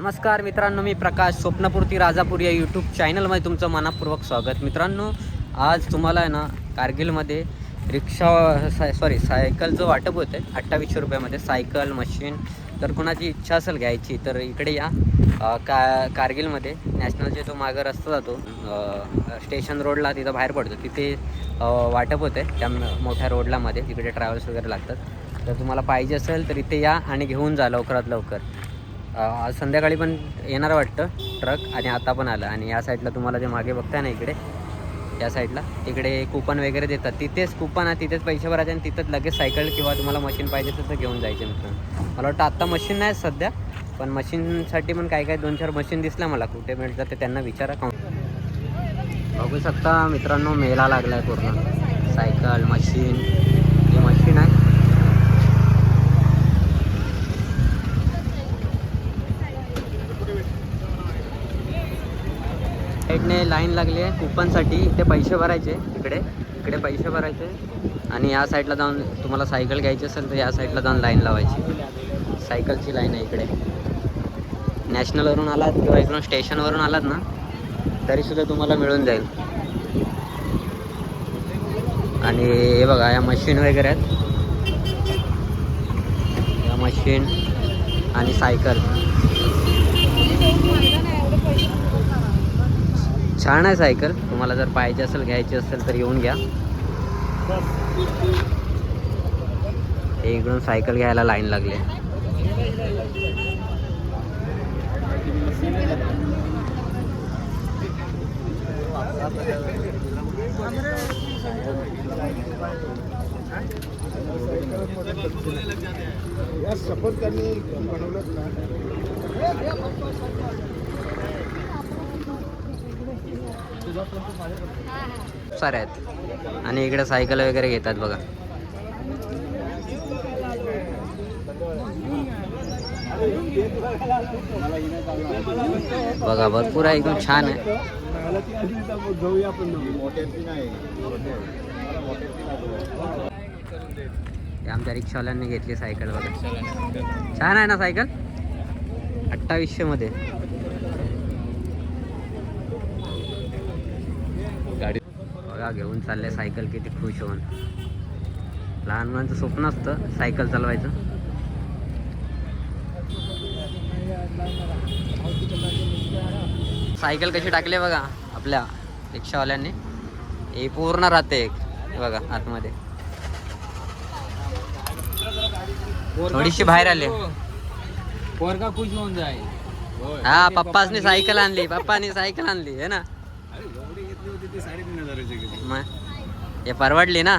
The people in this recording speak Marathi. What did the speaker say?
नमस्कार मित्रांनो, मी प्रकाश स्वप्नपूर्ती राजापूर या यूट्यूब चॅनलमध्ये तुमचं मनापूर्वक स्वागत. मित्रांनो, आज तुम्हाला आहे ना कारगिलमध्ये सायकलचं वाटप होतं आहे 2800 रुपयामध्ये. सायकल मशीन तर कुणाची इच्छा असेल घ्यायची तर इकडे या. कारगिलमध्ये नॅशनलचे तो मागं रस्ता जातो स्टेशन रोडला, तिथं बाहेर पडतो, तिथे वाटप होतं आहे त्या मोठ्या रोडला मध्ये. तिकडे ट्रॅव्हल्स वगैरे लागतात. तर तुम्हाला पाहिजे असेल तर इथे या आणि घेऊन जा लवकरात लवकर. आज संध्याकाळी पण येणार वाटतं ट्रक, आणि आता पण आलं. आणि या साईडला तुम्हाला जे मागे बघताय ना इकडे, या साईडला तिकडे कूपन वगैरे देतात. तिथेच कूपन आहे, तिथेच पैसे भरायचे आणि तिथंच लगेच सायकल किंवा तुम्हाला मशीन पाहिजे तर घेऊन जायचे. मित्रांनो, मला वाटतं आत्ता मशीन नाही सध्या, पण मशीनसाठी पण काय 2-4 मशीन दिसल्या मला. कुठे मिळतात ते त्यांना विचारा. बघू शकता मित्रांनो, मेला लागला आहे पूर्ण. सायकल मशीन, ही मशीन आहे. साईडने लाईन लागली आहे कूपनसाठी. इथे पैसे भरायचे, इकडे पैसे भरायचे आणि या साईडला जाऊन तुम्हाला सायकल घ्यायची असेल तर या साईडला जाऊन लाईन लावायची. सायकलची लाईन आहे इकडे. नॅशनलवरून आलात किंवा इकडून स्टेशनवरून आलात ना तरीसुद्धा तुम्हाला मिळून जाईल. आणि हे बघा, या मशीन वगैरे आहेत, या मशीन आणि सायकल. छान आहे सायकल. तुम्हाला जर पाहिजे असेल, घ्यायची असेल तर येऊन घ्या. हे इकडून सायकल घ्यायला लाईन लागली. सारे आहेत. आणि इकडे सायकल वगैरे घेतात बघा. बघा भरपूर आहे, एकदम छान आहे. आमच्या रिक्षावाल्यांनी घेतली सायकल बघा. छान आहे ना सायकल, 2800 मध्ये. बघा घेऊन चालले सायकल, किती खुश होऊन. लहान मुलांचं स्वप्न असतं सायकल चालवायचं. सायकल कशी टाकली बघा आपल्या रिक्षावाल्यांनी. हे पूर्ण राहते एक बघा आतमध्ये. थोडीशी बाहेर आले. पोरगा खुश होऊन जाय. हा, पप्पानी सायकल आणली, पप्पानी सायकल आणली आहे ना. मग हे परवडली ना.